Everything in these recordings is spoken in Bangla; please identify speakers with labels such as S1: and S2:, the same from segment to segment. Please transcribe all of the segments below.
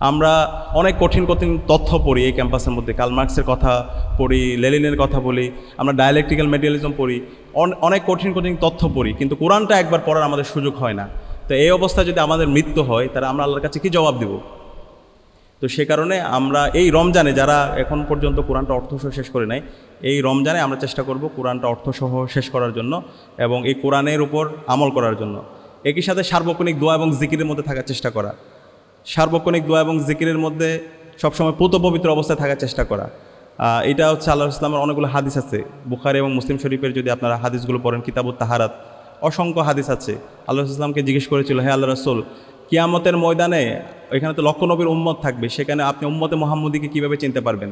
S1: আমরা অনেক কঠিন কঠিন তথ্য পড়ি এই ক্যাম্পাসের মধ্যে, কার্ল মার্কসের কথা পড়ি, লেনিনের কথা বলি, আমরা ডায়ালেকটিক্যাল মেটেরিয়ালিজম পড়ি, অনেক কঠিন কঠিন তথ্য পড়ি, কিন্তু কোরআনটা একবার পড়ার আমাদের সুযোগ হয় না। তো এই অবস্থায় যদি আমাদের মৃত্যু হয়, তাহলে আমরা আল্লাহর কাছে কী জবাব দেব? তো সে কারণে আমরা এই রমজানে, যারা এখন পর্যন্ত কোরআনটা অর্থসহ শেষ করে নাই, এই রমজানে আমরা চেষ্টা করব কোরআনটা অর্থসহ শেষ করার জন্য এবং এই কোরআনের উপর আমল করার জন্য। একই সাথে সার্বক্ষণিক দোয়া এবং জিকিরের মধ্যে থাকার চেষ্টা করা, সার্বক্ষণিক দোয়া এবং জিকিরের মধ্যে সবসময় পুত পবিত্র অবস্থায় থাকার চেষ্টা করা। এটা হচ্ছে আল্লাহ ইসলামের অনেকগুলো হাদিস আছে, বুখারী এবং মুসলিম শরীফের যদি আপনারা হাদিসগুলো পড়েন, কিতাবুত তাহারাত, অসংখ্য হাদিস আছে। আল্লাহ ইসলামকে জিজ্ঞেস করেছিল, হে আল্লাহ রাসূল, কিয়ামতের ময়দানে এখানে তো লক্ষ নবীর উম্মত থাকবে, সেখানে আপনি উম্মতে মুহাম্মদীকে কীভাবে চিনতে পারবেন?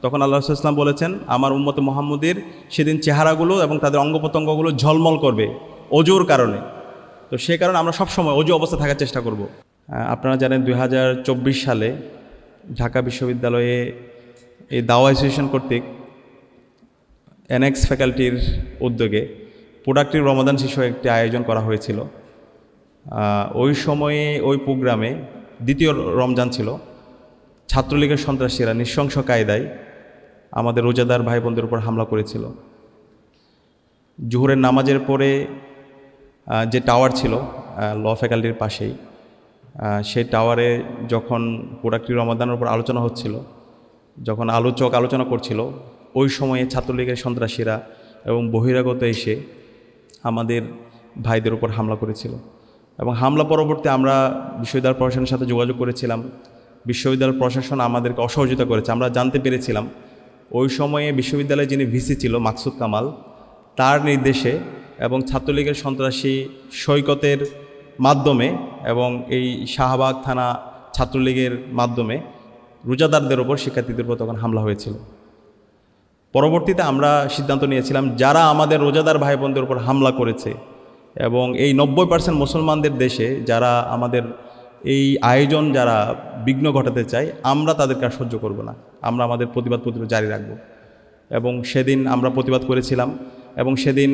S1: তখন আল্লাহ ইসলাম বলেছেন, আমার উম্মতে মুহাম্মদীর সেদিন চেহারাগুলো এবং তাদের অঙ্গ প্রত্যঙ্গগুলো ঝলমল করবে অজুর কারণে। তো সে কারণে আমরা সবসময় অজু অবস্থা থাকার চেষ্টা করব। আপনারা জানেন 2024 সালে ঢাকা বিশ্ববিদ্যালয়ে এই দাওয়া অ্যাসোসিয়েশন কর্তৃক এনএক্স ফ্যাকাল্টির উদ্যোগে প্রোডাক্টিভ রমাদান শিশু একটি আয়োজন করা হয়েছিল। ওই সময়ে ওই প্রোগ্রামে দ্বিতীয় রমজান ছিল, ছাত্রলীগের সন্ত্রাসীরা নৃশংস কায়দায় আমাদের রোজাদার ভাই বোনদের উপর হামলা করেছিল। জোহরের নামাজের পরে যে টাওয়ার ছিল ল ফ্যাকাল্টির পাশেই, সেই টাওয়ারে যখন প্রোডাক্টিভ রমাদানের উপর আলোচনা হচ্ছিল, যখন আলোচক আলোচনা করছিল, ওই সময়ে ছাত্রলীগের সন্ত্রাসীরা এবং বহিরাগত এসে আমাদের ভাইদের উপর হামলা করেছিল। এবং হামলা পরবর্তী আমরা বিশ্ববিদ্যালয় প্রশাসনের সাথে যোগাযোগ করেছিলাম। বিশ্ববিদ্যালয় প্রশাসন আমাদেরকে অসহযোগিতা করেছে। আমরা জানতে পেরেছিলাম ওই সময়ে বিশ্ববিদ্যালয়ে যিনি ভিসি ছিল মাকসুদ কামাল, তার নির্দেশে এবং ছাত্রলীগের সন্ত্রাসী সৈকতের মাধ্যমে এবং এই শাহবাগ থানা ছাত্রলীগের মাধ্যমে রোজাদারদের ওপর, শিক্ষার্থীদের উপর তখন হামলা হয়েছিল। পরবর্তীতে আমরা সিদ্ধান্ত নিয়েছিলাম, যারা আমাদের রোজাদার ভাই বোনদের উপর হামলা করেছে এবং এই 90% মুসলমানদের দেশে যারা আমাদের এই আয়োজন যারা বিঘ্ন ঘটাতে চায়, আমরা তাদেরকে আর সহ্য করব না। আমরা আমাদের প্রতিবাদ জারি রাখব। এবং সেদিন আমরা প্রতিবাদ করেছিলাম এবং সেদিন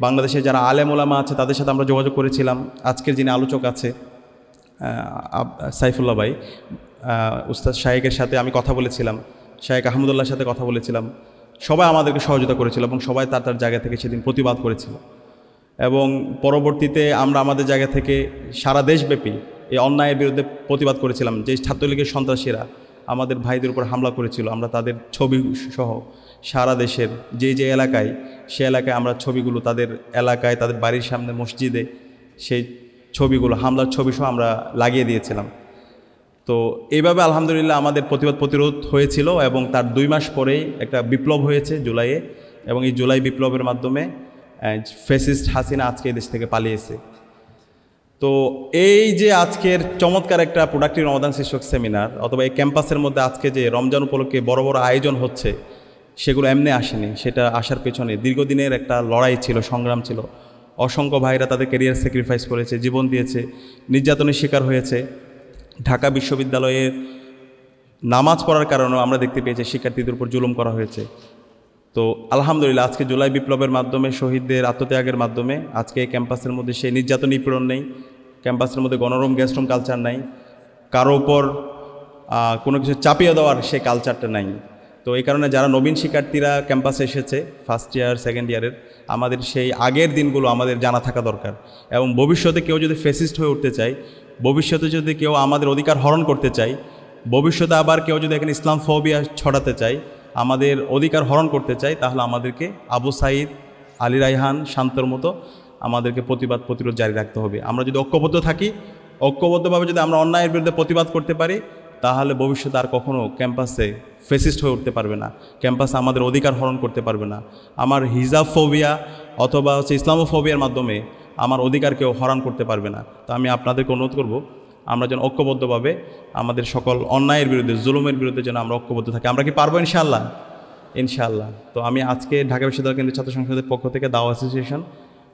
S1: বাংলাদেশে যারা আলেম ওলামা আছে তাদের সাথে আমরা যোগাযোগ করেছিলাম। আজকের যিনি আলোচক আছে সাইফুল্লাহ ভাই, উস্তাদ শায়েকের সাথে আমি কথা বলেছিলাম, শায়েক আহমদুল্লাহর সাথে কথা বলেছিলাম। সবাই আমাদেরকে সহযোগিতা করেছিল এবং সবাই তার তার জায়গা থেকে সেদিন প্রতিবাদ করেছিল। এবং পরবর্তীতে আমরা আমাদের জায়গা থেকে সারা দেশব্যাপী এই অন্যায়ের বিরুদ্ধে প্রতিবাদ করেছিলাম। যে ছাত্রলীগের সন্ত্রাসীরা আমাদের ভাইদের উপর হামলা করেছিল, আমরা তাদের ছবি সহ সারা দেশের যে যে এলাকায়, সে এলাকায় আমরা ছবিগুলো তাদের এলাকায়, তাদের বাড়ির সামনে, মসজিদে সেই ছবিগুলো, হামলার ছবি সহ আমরা লাগিয়ে দিয়েছিলাম। তো এইভাবে আলহামদুলিল্লাহ আমাদের প্রতিবাদ প্রতিরোধ হয়েছিল এবং তার 2 মাস পরেই একটা বিপ্লব হয়েছে জুলাইয়ে। এবং এই জুলাই বিপ্লবের মাধ্যমে ফ্যাসিস্ট হাসিনা আজকে এই দেশ থেকে পালিয়েছে। তো এই যে আজকের চমৎকার একটা প্রোডাক্টিভ রমাদান শীর্ষক সেমিনার অথবা এই ক্যাম্পাসের মধ্যে আজকে যে রমজান উপলক্ষে বড় বড় আয়োজন হচ্ছে, সেগুলো এমনি আসেনি। সেটা আসার পেছনে দীর্ঘদিনের একটা লড়াই ছিল, সংগ্রাম ছিল। অসংখ্য ভাইরা তাদের ক্যারিয়ার স্যাক্রিফাইস করেছে, জীবন দিয়েছে, নির্যাতনের শিকার হয়েছে। ঢাকা বিশ্ববিদ্যালয়ের নামাজ পড়ার কারণেও আমরা দেখতে পেয়েছি শিক্ষার্থীদের উপর জুলুম করা হয়েছে। তো আলহামদুলিল্লাহ আজকে জুলাই বিপ্লবের মাধ্যমে, শহীদদের আত্মত্যাগের মাধ্যমে আজকে এই ক্যাম্পাসের মধ্যে সেই নির্যাতন নিপীড়ন নেই, ক্যাম্পাসের মধ্যে গণরম গ্যাস্ট্রম কালচার নাই, কারো ওপর কোনো কিছু চাপিয়ে দেওয়ার সেই কালচারটা নাই। তো এই কারণে যারা নবীন শিক্ষার্থীরা ক্যাম্পাসে এসেছে ফার্স্ট ইয়ার সেকেন্ড ইয়ারের, আমাদের সেই আগের দিনগুলো আমাদের জানা থাকা দরকার। এবং ভবিষ্যতে কেউ যদি ফ্যাসিস্ট হয়ে উঠতে চায়, ভবিষ্যতে যদি কেউ আমাদের অধিকার হরণ করতে চায়, ভবিষ্যতে আবার কেউ যদি এখানে ইসলাম ফোবিয়া ছড়াতে চায়, আমাদের অধিকার হরণ করতে চায়, তাহলে আমাদেরকে আবু সাঈদ, আলী রায়হান, শান্তর মতো আমাদেরকে প্রতিবাদ প্রতিরোধ জারি রাখতে হবে। আমরা যদি ঐক্যবদ্ধ থাকি, ঐক্যবদ্ধভাবে যদি আমরা অন্যায়ের বিরুদ্ধে প্রতিবাদ করতে পারি, তাহলে ভবিষ্যতে আর কখনও ক্যাম্পাসে ফেসিস্ট হয়ে উঠতে পারবে না, ক্যাম্পাসে আমাদের অধিকার হরণ করতে পারবে না। আমার হিজাব ফোবিয়া অথবা ইসলামোফোবিয়ার মাধ্যমে আমার অধিকার কেউ হরণ করতে পারবে না। তো আমি আপনাদেরকে অনুরোধ করব, আমরা যেন ঐক্যবদ্ধভাবে আমাদের সকল অন্যায়ের বিরুদ্ধে, জুলুমের বিরুদ্ধে যেন আমরা ঐক্যবদ্ধ থাকি। আমরা কি পারবো ইনশাআল্লাহ? ইনশাআল্লাহ। তো আমি আজকে ঢাকা বিশ্ববিদ্যালয় কেন্দ্রীয় ছাত্র সংসদের পক্ষ থেকে দাওয়া অ্যাসোসিয়েশন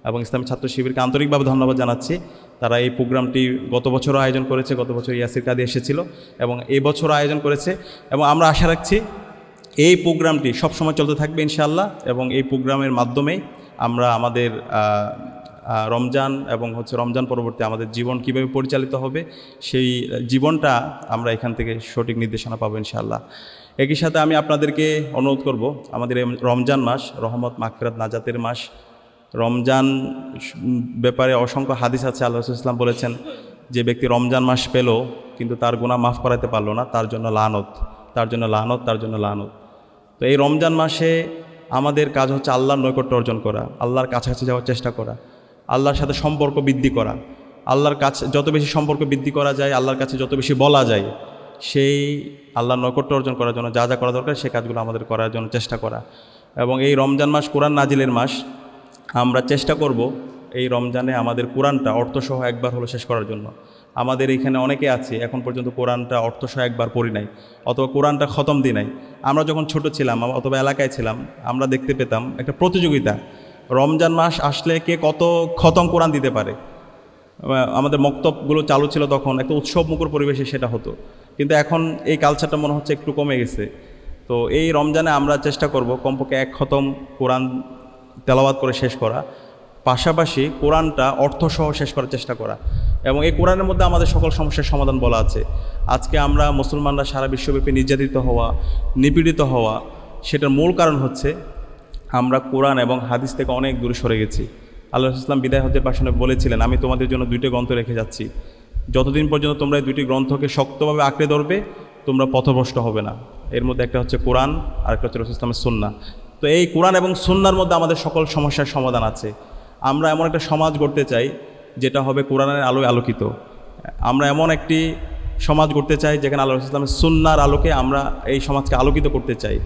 S1: এবং ইসলামী ছাত্র শিবিরকে আন্তরিকভাবে ধন্যবাদ জানাচ্ছি। তারা এই প্রোগ্রামটি গত বছরও আয়োজন করেছে, গত বছর ইয়াসির কাদি এসেছিল এবং এই বছরও আয়োজন করেছে। এবং আমরা আশা রাখছি এই প্রোগ্রামটি সবসময় চলতে থাকবে ইনশাআল্লাহ। এবং এই প্রোগ্রামের মাধ্যমেই আমরা আমাদের রমজান এবং রমজান পরবর্তী আমাদের জীবন কীভাবে পরিচালিত হবে সেই জীবনটা আমরা এখান থেকে সঠিক নির্দেশনা পাবো ইনশাআল্লাহ। একই সাথে আমি আপনাদেরকে অনুরোধ করব, আমাদের এই রমজান মাস রহমত মাগফিরাত নাজাতের মাস। রমজান ব্যাপারে অসংখ্য হাদিস আছে। আল্লাহ রাসূল সাল্লাল্লাহু আলাইহি ওয়াসাল্লাম বলেছেন, যে ব্যক্তি রমজান মাস পেল কিন্তু তার গুনাহ মাফ করাতে পারলো না, তার জন্য লানত, তার জন্য লানত, তার জন্য লানত। তো এই রমজান মাসে আমাদের কাজ হচ্ছে আল্লাহর নৈকট্য অর্জন করা, আল্লাহর কাছাকাছি যাওয়ার চেষ্টা করা, আল্লাহর সাথে সম্পর্ক বৃদ্ধি করা। আল্লাহর কাছে যত বেশি সম্পর্ক বৃদ্ধি করা যায়, আল্লাহর কাছে যত বেশি বলা যায়, সেই আল্লাহর নৈকট্য অর্জন করার জন্য যা যা করা দরকার সেই কাজগুলো আমাদের করার জন্য চেষ্টা করা। এবং এই রমজান মাস কোরআন নাজিলের মাস। আমরা চেষ্টা করব এই রমজানে আমাদের কোরআনটা অর্থসহ একবার হলো শেষ করার জন্য। আমাদের এখানে অনেকে আছে এখন পর্যন্ত কোরআনটা অর্থসহ একবার পড়ি নাই, অথবা কোরআনটা খতম দিই নাই। আমরা যখন ছোট ছিলাম অথবা এলাকায় ছিলাম, আমরা দেখতে পেতাম একটা প্রতিযোগিতা, রমজান মাস আসলে কে কত খতম কোরআন দিতে পারে। আমাদের মক্তবগুলো চালু ছিল তখন, একটা উৎসবমুখর পরিবেশে সেটা হতো। কিন্তু এখন এই কালচারটা মনে হচ্ছে একটু কমে গেছে। তো এই রমজানে আমরা চেষ্টা করব কমপক্ষে এক খতম কোরআন তেলাওয়াত করে শেষ করা, পাশাপাশি কোরআনটা অর্থসহ শেষ করার চেষ্টা করা। এবং এই কোরআনের মধ্যে আমাদের সকল সমস্যার সমাধান বলা আছে। আজকে আমরা মুসলমানরা সারা বিশ্বব্যাপী নির্যাতিত হওয়া, নিপীড়িত হওয়া, সেটার মূল কারণ হচ্ছে আমরা কোরআন এবং হাদিস থেকে অনেক দূরে সরে গেছি। আল্লাহ রাসূল সাল্লাল্লাহু বিদায় হজ্জের ভাষণে বলেছিলেন, আমি তোমাদের জন্য দুইটি গ্রন্থ রেখে যাচ্ছি, যতদিন পর্যন্ত তোমরা এই দুইটি গ্রন্থকে শক্তভাবে আঁকড়ে ধরবে তোমরা পথভ্রষ্ট হবে না। এর মধ্যে একটা হচ্ছে কোরআন, আর একটা হচ্ছে রাসূল সাল্লাল্লাহু আলাইহি ওয়াসাল্লামের সুন্নাহ। তো এই কোরআন এবং সুন্নাহর মধ্যে আমাদের সকল সমস্যার সমাধান আছে। আমরা এমন একটা সমাজ গড়তে চাই যেটা হবে কোরআনের আলোয় আলোকিত। আমরা এমন একটি সমাজ গড়তে চাই যেখানে আল্লাহ রাসূল সাল্লাল্লাহু আলাইহি ওয়াসাল্লামের সুন্নাহর আলোকে আমরা এই সমাজকে আলোকিত করতে চাই।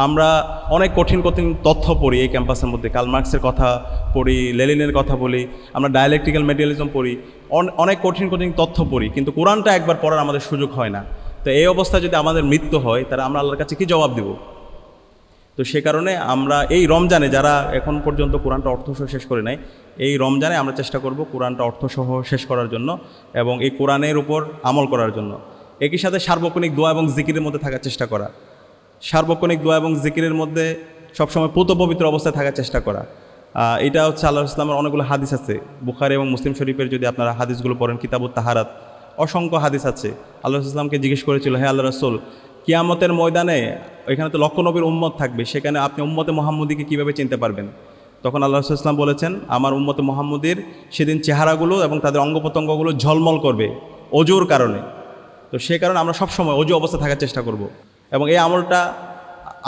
S1: আমরা অনেক কঠিন কঠিন তথ্য পড়ি এই ক্যাম্পাসের মধ্যে, কার্ল মার্কসের কথা পড়ি, লেনিনের কথা বলি, আমরা ডায়ালেকটিক্যাল ম্যাটেরিয়ালিজম পড়ি, অনেক কঠিন কঠিন তথ্য পড়ি, কিন্তু কোরআনটা একবার পড়ার আমাদের সুযোগ হয় না। তো এই অবস্থায় যদি আমাদের মৃত্যু হয় তাহলে আমরা আল্লাহর কাছে কী জবাব দেব? তো সে কারণে আমরা এই রমজানে, যারা এখন পর্যন্ত কোরআনটা অর্থসহ শেষ করে নাই, এই রমজানে আমরা চেষ্টা করব কোরআনটা অর্থসহ শেষ করার জন্য এবং এই কোরআনের উপর আমল করার জন্য। একই সাথে সার্বক্ষণিক দোয়া এবং জিকিরের মধ্যে থাকার চেষ্টা করা। সার্বক্ষণিক দোয়া এবং জিকিরের মধ্যে সবসময় পুত পবিত্র অবস্থায় থাকার চেষ্টা করা। এটা হচ্ছে আল্লাহ রাসূল সাল্লাল্লাহু আলাইহি ওয়াসাল্লামের অনেকগুলো হাদিস আছে। বুখারী এবং মুসলিম শরীফের যদি আপনারা হাদিসগুলো পড়েন, কিতাবুত তাহারাত, অসংখ্য হাদিস আছে। আল্লাহ রাসূল সাল্লাল্লাহু আলাইহি ওয়াসাল্লামকে জিজ্ঞেস করেছিল, হে আল্লাহ রাসূল, কিয়ামতের ময়দানে ওইখানে তো লক্ষ নবীর উম্মত থাকবে, সেখানে আপনি উম্মতে মুহাম্মদীকে কীভাবে চিনতে পারবেন? তখন আল্লাহ রাসূল সাল্লাল্লাহু আলাইহি ওয়াসাল্লাম বলেছেন, আমার উম্মতে মুহাম্মদীর সেদিন চেহারাগুলো এবং তাদের অঙ্গ প্রত্যঙ্গগুলো ঝলমল করবে অজুর কারণে। তো সে কারণে আমরা সবসময় অজু অবস্থা থাকার চেষ্টা করব এবং এই আমলটা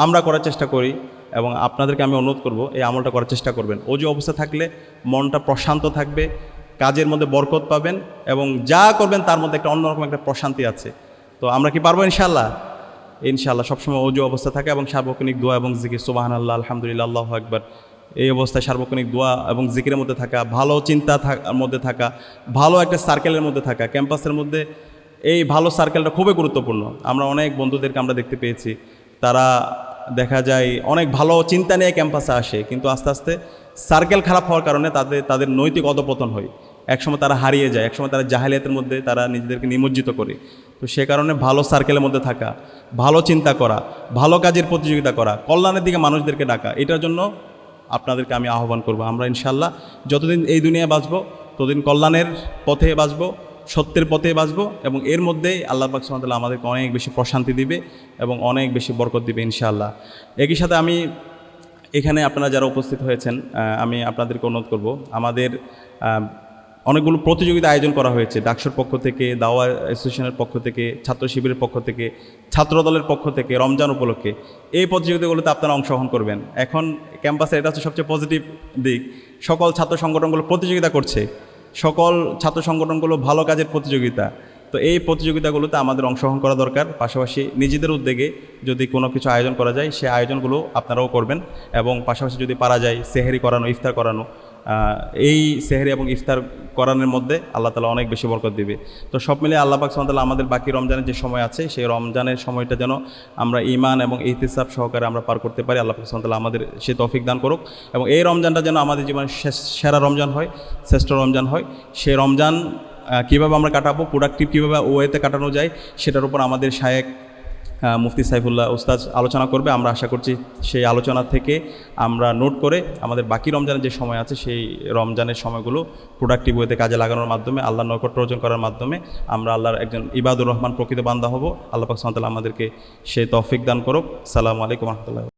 S1: আমরা করার চেষ্টা করি এবং আপনাদেরকে আমি অনুরোধ করব এই আমলটা করার চেষ্টা করবেন। অজু অবস্থা থাকলে মনটা প্রশান্ত থাকবে, কাজের মধ্যে বরকত পাবেন এবং যা করবেন তার মধ্যে একটা অন্যরকম একটা প্রশান্তি আছে। তো আমরা কি পারবো ইনশাআল্লাহ? ইনশাআল্লাহ সবসময় অজু অবস্থা থাকে এবং সার্বক্ষণিক দোয়া এবং জিকির, সুবহানাল্লাহ, আলহামদুলিল্লাহ, আল্লাহু আকবার, এই অবস্থায় সার্বক্ষণিক দোয়া এবং জিকিরের মধ্যে থাকা, ভালো চিন্তা মধ্যে থাকা, ভালো একটা সার্কেলের মধ্যে থাকা। ক্যাম্পাসের মধ্যে এই ভালো সার্কেলটা খুবই গুরুত্বপূর্ণ। আমরা অনেক বন্ধুদেরকে আমরা দেখতে পেয়েছি, তারা দেখা যায় অনেক ভালো চিন্তা নিয়ে ক্যাম্পাসে আসে, কিন্তু আস্তে আস্তে সার্কেল খারাপ হওয়ার কারণে তাদের নৈতিক অধপতন হয়। একসময় তারা হারিয়ে যায়, একসময় তারা জাহেলিয়াতের মধ্যে তারা নিজেদেরকে নিমজ্জিত করে। তো সে কারণে ভালো সার্কেলের মধ্যে থাকা, ভালো চিন্তা করা, ভালো কাজের প্রতিযোগিতা করা, কল্যাণের দিকে মানুষদেরকে ডাকা, এটার জন্য আপনাদেরকে আমি আহ্বান করব। আমরা ইনশাআল্লাহ যতদিন এই দুনিয়ায় বাঁচবো ততদিন কল্যাণের পথে বাঁচবো, সত্যের পথে বাঁচবো এবং এর মধ্যেই আল্লাহ পাক সুবহানাহু ওয়া তাআলা আমাদেরকে অনেক বেশি প্রশান্তি দিবে এবং অনেক বেশি বরকত দিবে ইনশাআল্লাহ। একই সাথে আমি এখানে আপনারা যারা উপস্থিত হয়েছেন, আমি আপনাদেরকে অনুরোধ করব, আমাদের অনেকগুলো প্রতিযোগিতা আয়োজন করা হয়েছে ডাকসুর পক্ষ থেকে, দাওয়া অ্যাসোসিয়েশনের পক্ষ থেকে, ছাত্র শিবিরের পক্ষ থেকে, ছাত্র দলের পক্ষ থেকে রমজান উপলক্ষে। এই প্রতিযোগিতাগুলোতে আপনারা অংশগ্রহণ করবেন। এখন ক্যাম্পাসে এটা হচ্ছে সবচেয়ে পজিটিভ দিক, সকল ছাত্র সংগঠনগুলো প্রতিযোগিতা করছে, সকল ছাত্র সংগঠনগুলো ভালো কাজের প্রতিযোগিতা। তো এই প্রতিযোগিতাগুলোতে আমাদের অংশগ্রহণ করা দরকার। পাশাপাশি নিজেদের উদ্যোগে যদি কোনো কিছু আয়োজন করা যায় সেই আয়োজনগুলো আপনারাও করবেন এবং পাশাপাশি যদি পারা যায় সেহরি করানো, ইফতার করানো, এই সেহরি এবং ইফতার করানোর মধ্যে আল্লাহ তাআলা অনেক বেশি বরকত দিবে। তো সব মিলিয়ে আল্লাহ পাক সুবহানাহু ওয়া তাআলা আমাদের বাকি রমজানের যে সময় আছে সেই রমজানের সময়টা যেন আমরা ঈমান এবং ইহতিসাব সহকারে আমরা পার করতে পারি। আল্লাহ পাক সুবহানাহু ওয়া তাআলা আমাদের সে তৌফিক দান করুক এবং এই রমজানটা যেন আমাদের জীবনের সেরা রমজান হয়, শ্রেষ্ঠ রমজান হয়। সেই রমজান কীভাবে আমরা কাটাবো, প্রোডাক্টিভ কীভাবে ওয়েতে কাটানো যায় সেটার উপর আমাদের শায়েখ মুফতি সাইফুল্লাহ উস্তাদ আলোচনা করবে। আমরা আশা করছি সেই আলোচনা থেকে আমরা নোট করে আমাদের বাকি রমজানের যে সময় আছে সেই রমজানের সময়গুলো প্রোডাক্টিভ ওয়েতে কাজে লাগানোর মাধ্যমে আল্লাহর নৈকট্য অর্জন করার মাধ্যমে আমরা আল্লাহর একজন ইবাদুর রহমান প্রকৃত বান্দা হব। আল্লাহ পাক সুবহানাহু ওয়া তাআলা আমাদেরকে সেই তৌফিক দান করুক। আসসালামু আলাইকুম ওয়া রাহমাতুল্লাহ।